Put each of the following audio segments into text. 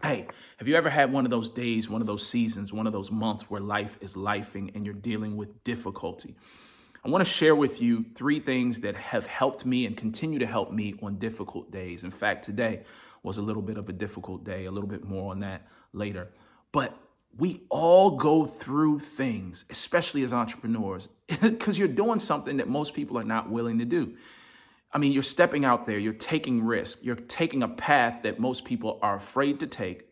Hey, have you ever had one of those days, one of those seasons, one of those months where life is lifing and you're dealing with difficulty? I want to share with you three things that have helped me and continue to help me on difficult days. In fact, today was a little bit of a difficult day, a little bit more on that later. But we all go through things, especially as entrepreneurs, because you're doing something that most people are not willing to do. I mean, you're stepping out there, you're taking risk, you're taking a path that most people are afraid to take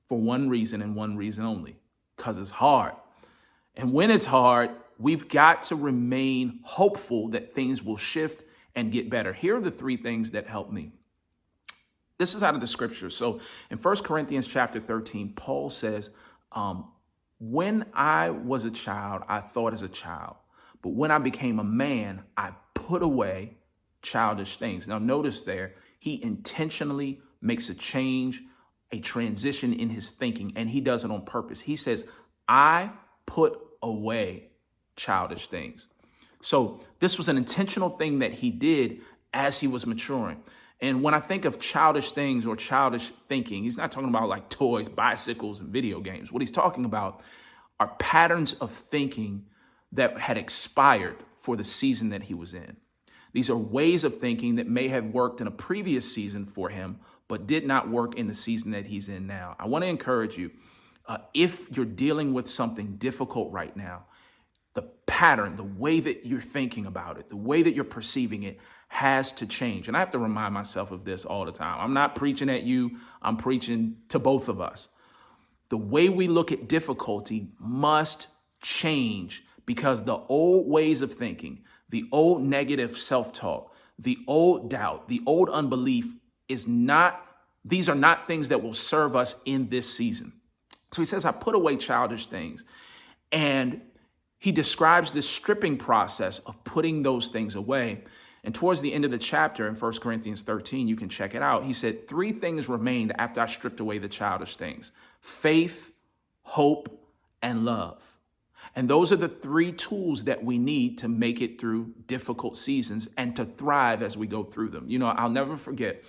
for one reason and one reason only, because it's hard. And when it's hard, we've got to remain hopeful that things will shift and get better. Here are the three things that help me. This is out of the scripture. So in 1 Corinthians chapter 13, Paul says, when I was a child, I thought as a child, but when I became a man, I put away childish things. Now notice there, he intentionally makes a change, a transition in his thinking, and he does it on purpose. He says, I put away childish things. So this was an intentional thing that he did as he was maturing. And when I think of childish things or childish thinking, he's not talking about like toys, bicycles, and video games. What he's talking about are patterns of thinking that had expired for the season that he was in. These are ways of thinking that may have worked in a previous season for him, but did not work in the season that he's in now. I want to encourage you, if you're dealing with something difficult right now, the pattern, the way that you're thinking about it, the way that you're perceiving it has to change. And I have to remind myself of this all the time. I'm not preaching at you. I'm preaching to both of us. The way we look at difficulty must change because the old ways of thinking, the old negative self-talk, the old doubt, the old unbelief these are not things that will serve us in this season. So he says, I put away childish things. And he describes this stripping process of putting those things away. And towards the end of the chapter in 1 Corinthians 13, you can check it out. He said, three things remained after I stripped away the childish things: faith, hope, and love. And those are the three tools that we need to make it through difficult seasons and to thrive as we go through them. You know, I'll never forget,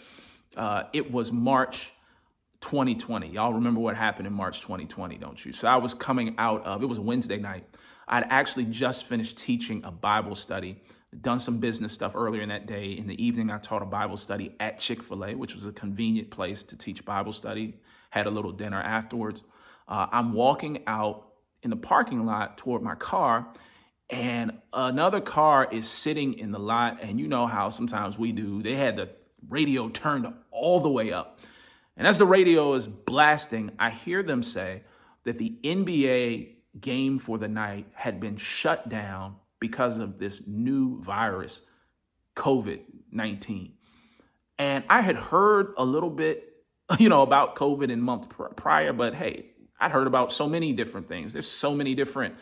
it was March 2020. Y'all remember what happened in March 2020, don't you? So I was coming out of, it was a Wednesday night. I'd actually just finished teaching a Bible study, done some business stuff earlier in that day. In the evening, I taught a Bible study at Chick-fil-A, which was a convenient place to teach Bible study, had a little dinner afterwards. I'm walking out in the parking lot toward my car, and another car is sitting in the lot. And you know how sometimes we do, they had the radio turned all the way up. And as the radio is blasting, I hear them say that the NBA game for the night had been shut down because of this new virus, COVID-19. And I had heard a little bit, about COVID in month prior, but hey, I'd heard about so many different things. There's so many different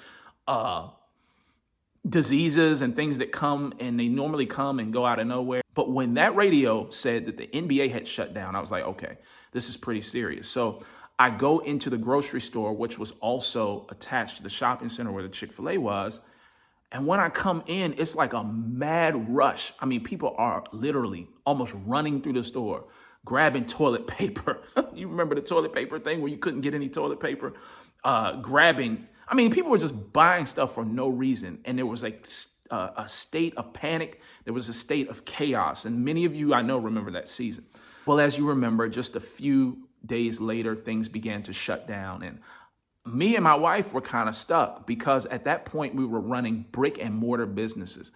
diseases and things that come, and they normally come and go out of nowhere. But when that radio said that the NBA had shut down, I was like, okay, this is pretty serious. So I go into the grocery store, which was also attached to the shopping center where the Chick-fil-A was. And when I come in, it's like a mad rush. I mean, people are literally almost running through the store, grabbing toilet paper. You remember the toilet paper thing where you couldn't get any toilet paper? People were just buying stuff for no reason. And there was like a state of panic. There was a state of chaos. And many of you, I know, remember that season. Well, as you remember, just a few days later, things began to shut down. And me and my wife were kind of stuck because at that point we were running brick and mortar businesses.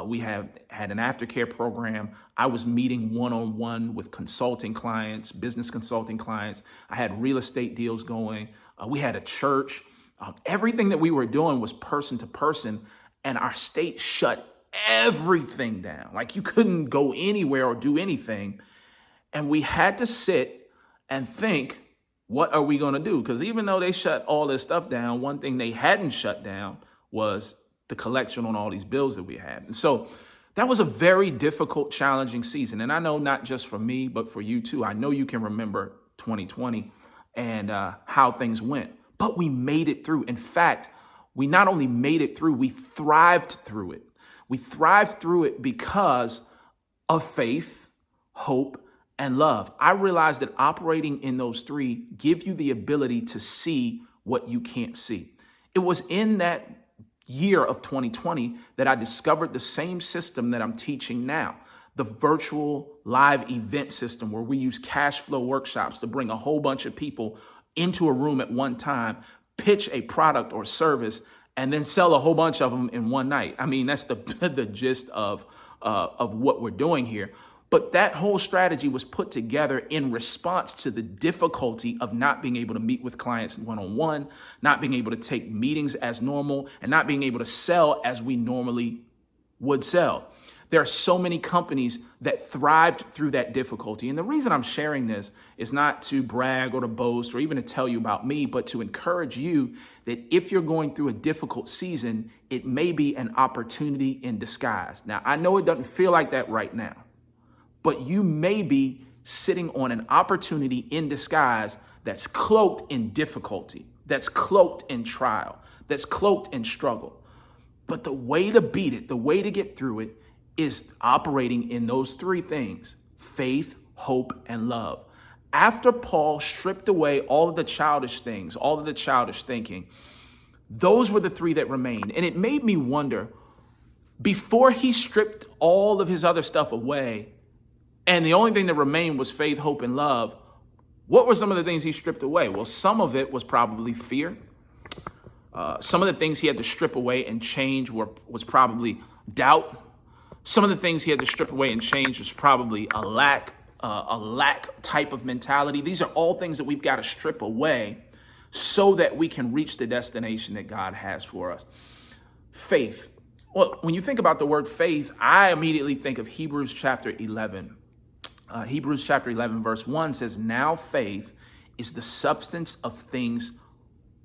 We had an aftercare program. I was meeting one-on-one with consulting clients, business consulting clients. I had real estate deals going. We had a church. Everything that we were doing was person to person, and our state shut everything down. Like you couldn't go anywhere or do anything. And we had to sit and think, what are we going to do? Because even though they shut all this stuff down, one thing they hadn't shut down was the collection on all these bills that we had. And so that was a very difficult, challenging season. And I know not just for me, but for you too. I know you can remember 2020 and how things went, but we made it through. In fact, we not only made it through, we thrived through it. We thrived through it because of faith, hope, and love. I realized that operating in those three give you the ability to see what you can't see. It was in that year of 2020 that I discovered the same system that I'm teaching now, the virtual live event system where we use cash flow workshops to bring a whole bunch of people into a room at one time, pitch a product or service, and then sell a whole bunch of them in one night. I mean, that's the the gist of what we're doing here. But that whole strategy was put together in response to the difficulty of not being able to meet with clients one-on-one, not being able to take meetings as normal, and not being able to sell as we normally would sell. There are so many companies that thrived through that difficulty. And the reason I'm sharing this is not to brag or to boast or even to tell you about me, but to encourage you that if you're going through a difficult season, it may be an opportunity in disguise. Now, I know it doesn't feel like that right now, but you may be sitting on an opportunity in disguise that's cloaked in difficulty, that's cloaked in trial, that's cloaked in struggle. But the way to beat it, the way to get through it, is operating in those three things: faith, hope, and love. After Paul stripped away all of the childish things, all of the childish thinking, those were the three that remained. And it made me wonder, before he stripped all of his other stuff away, and the only thing that remained was faith, hope, and love, what were some of the things he stripped away? Well, some of it was probably fear. Some of the things he had to strip away and change was probably doubt. Some of the things he had to strip away and change was probably a lack type of mentality. These are all things that we've got to strip away so that we can reach the destination that God has for us. Faith. Well, when you think about the word faith, I immediately think of Hebrews chapter 11. Hebrews chapter 11, verse 1 says, "Now faith is the substance of things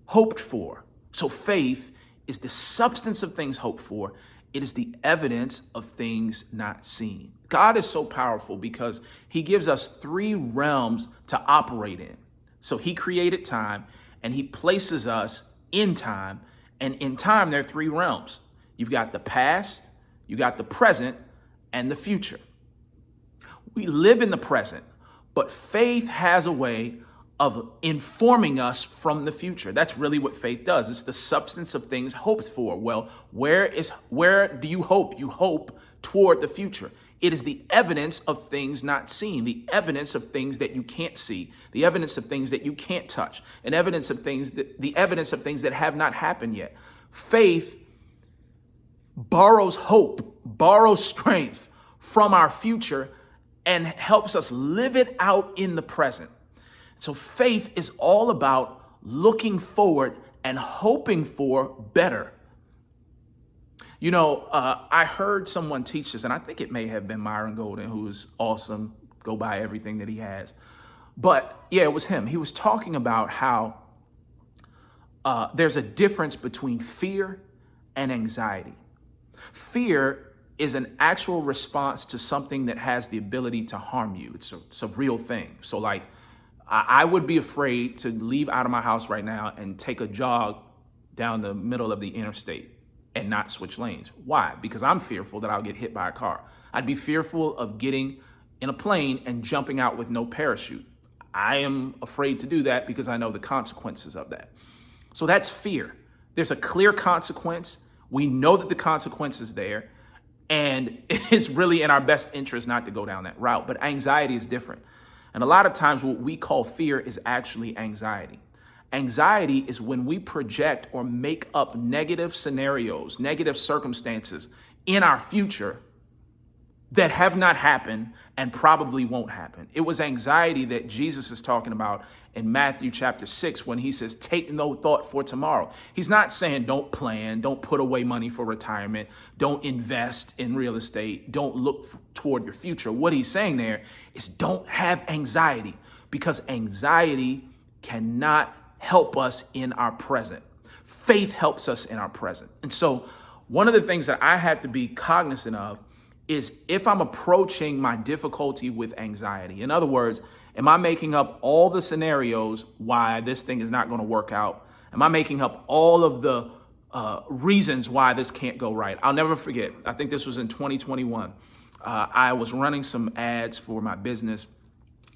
hoped for." So faith is the substance of things hoped for. It is the evidence of things not seen. God is so powerful because he gives us three realms to operate in. So he created time and he places us in time. And in time, there are three realms. You've got the past, you got the present, and the future. We live in the present, but faith has a way of informing us from the future. That's really what faith does. It's the substance of things hoped for. Well, where do you hope? You hope toward the future. It is the evidence of things not seen, the evidence of things that you can't see, the evidence of things that you can't touch, and the evidence of things that have not happened yet. Faith borrows hope, borrows strength from our future and helps us live it out in the present. So faith is all about looking forward and hoping for better. You know, I heard someone teach this, and I think it may have been Myron Golden, who is awesome. Go buy everything that he has. But yeah, it was him. He was talking about how there's a difference between fear and anxiety. Fear is an actual response to something that has the ability to harm you. It's a real thing. So like, I would be afraid to leave out of my house right now and take a jog down the middle of the interstate and not switch lanes. Why? Because I'm fearful that I'll get hit by a car. I'd be fearful of getting in a plane and jumping out with no parachute. I am afraid to do that because I know the consequences of that. So that's fear. There's a clear consequence. We know that the consequence is there, and it's really in our best interest not to go down that route. But anxiety is different. And a lot of times what we call fear is actually anxiety. Anxiety is when we project or make up negative scenarios, negative circumstances in our future that have not happened and probably won't happen. It was anxiety that Jesus is talking about in Matthew chapter 6 when he says, take no thought for tomorrow. He's not saying don't plan, don't put away money for retirement, don't invest in real estate, don't look toward your future. What he's saying there is don't have anxiety, because anxiety cannot help us in our present. Faith helps us in our present. And so one of the things that I have to be cognizant of is if I'm approaching my difficulty with anxiety. In other words, am I making up all the scenarios why this thing is not going to work out? Am I making up all of the reasons why this can't go right? I'll never forget. I think this was in 2021. I was running some ads for my business,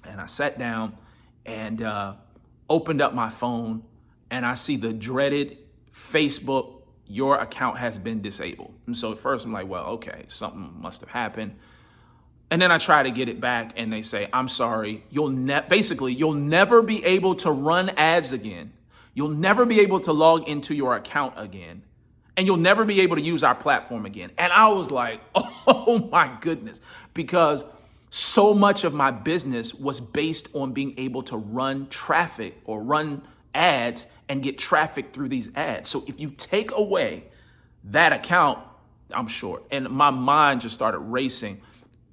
And I sat down and opened up my phone, and I see the dreaded Facebook, your account has been disabled. And so at first I'm like, well, okay, something must have happened. And then I try to get it back, and they say, I'm sorry, you'll never be able to run ads again. You'll never be able to log into your account again. And you'll never be able to use our platform again. And I was like, oh my goodness, because so much of my business was based on being able to run traffic or run ads and get traffic through these ads. So if you take away that account, I'm short. And my mind just started racing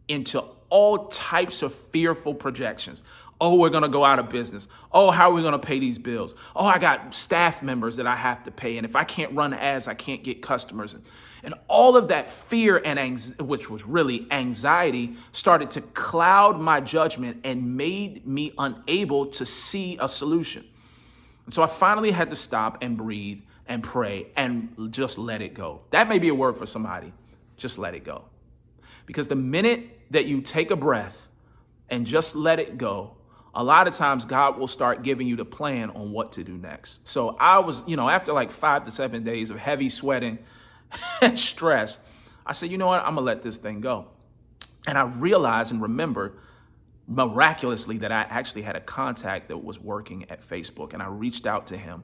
into all types of fearful projections. Oh, we're going to go out of business. Oh, how are we going to pay these bills? Oh, I got staff members that I have to pay. And if I can't run ads, I can't get customers. And all of that fear and which was really anxiety, started to cloud my judgment and made me unable to see a solution. And so I finally had to stop and breathe and pray and just let it go. That may be a word for somebody. Just let it go. Because the minute that you take a breath and just let it go, a lot of times God will start giving you the plan on what to do next. So I was, after like 5 to 7 days of heavy sweating and stress, I said, you know what, I'm gonna let this thing go. And I realized and remembered miraculously that I actually had a contact that was working at Facebook, and I reached out to him,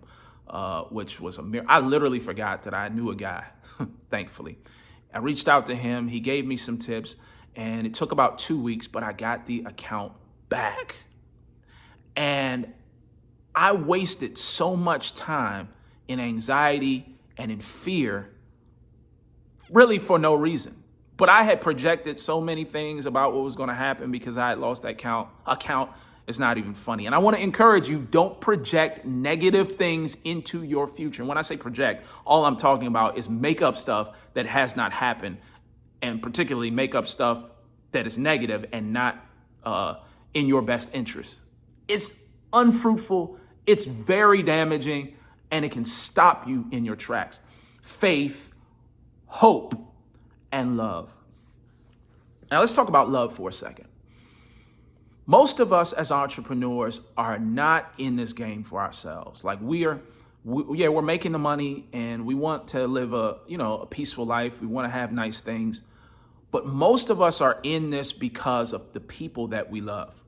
which was a miracle. I literally forgot that I knew a guy, thankfully. I reached out to him, he gave me some tips, and it took about 2 weeks, but I got the account back. And I wasted so much time in anxiety and in fear, really for no reason. But I had projected so many things about what was going to happen because I had lost that account. It's not even funny. And I want to encourage you, don't project negative things into your future. And when I say project, all I'm talking about is make up stuff that has not happened, and particularly make up stuff that is negative and not in your best interest. It's unfruitful, it's very damaging, and it can stop you in your tracks. Faith, hope, and love. Now let's talk about love for a second. Most of us as entrepreneurs are not in this game for ourselves. Like we're making the money and we want to live a peaceful life. We want to have nice things. But most of us are in this because of the people that we love.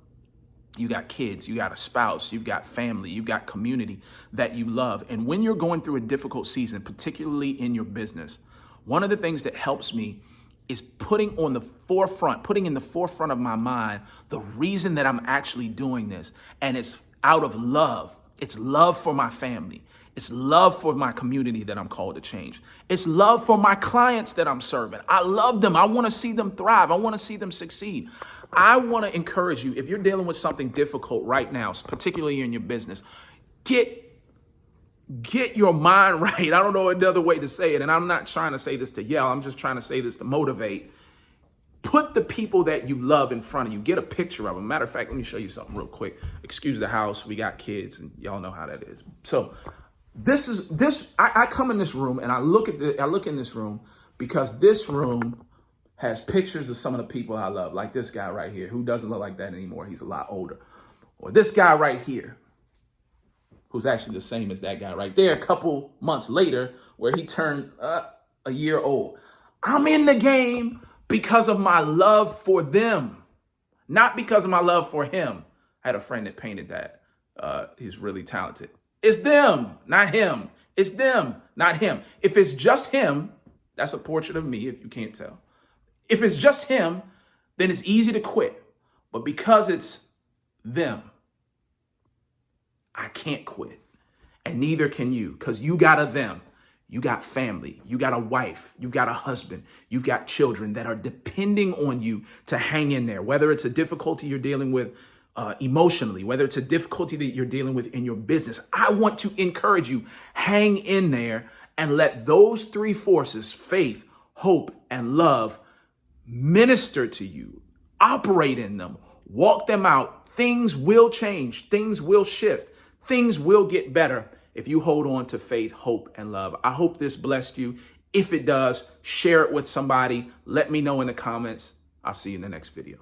You got kids, you got a spouse, you've got family, you've got community that you love. And when you're going through a difficult season, particularly in your business, one of the things that helps me is putting in the forefront of my mind the reason that I'm actually doing this. And it's out of love. It's love for my family. It's love for my community that I'm called to change. It's love for my clients that I'm serving. I love them. I want to see them thrive. I want to see them succeed. I want to encourage you, if you're dealing with something difficult right now, particularly in your business, get your mind right. I don't know another way to say it. And I'm not trying to say this to yell. I'm just trying to say this to motivate. Put the people that you love in front of you. Get a picture of them. Matter of fact, let me show you something real quick. Excuse the house. We got kids and y'all know how that is. So I come in this room and I look in this room because this room has pictures of some of the people I love, like this guy right here, who doesn't look like that anymore. He's a lot older. Or this guy right here, who's actually the same as that guy right there a couple months later, where he turned a year old. I'm in the game because of my love for them, not because of my love for him. I had a friend that painted that. He's really talented. It's them, not him. It's them, not him. If it's just him, that's a portrait of me, if you can't tell. If it's just him, then it's easy to quit. But because it's them, I can't quit. And neither can you, because you got a them. You got family. You got a wife. You've got a husband. You've got children that are depending on you to hang in there, whether it's a difficulty you're dealing with emotionally, whether it's a difficulty that you're dealing with in your business. I want to encourage you, hang in there and let those three forces, faith, hope, and love, minister to you, operate in them, walk them out. Things will change. Things will shift. Things will get better if you hold on to faith, hope, and love. I hope this blessed you. If it does, share it with somebody. Let me know in the comments. I'll see you in the next video.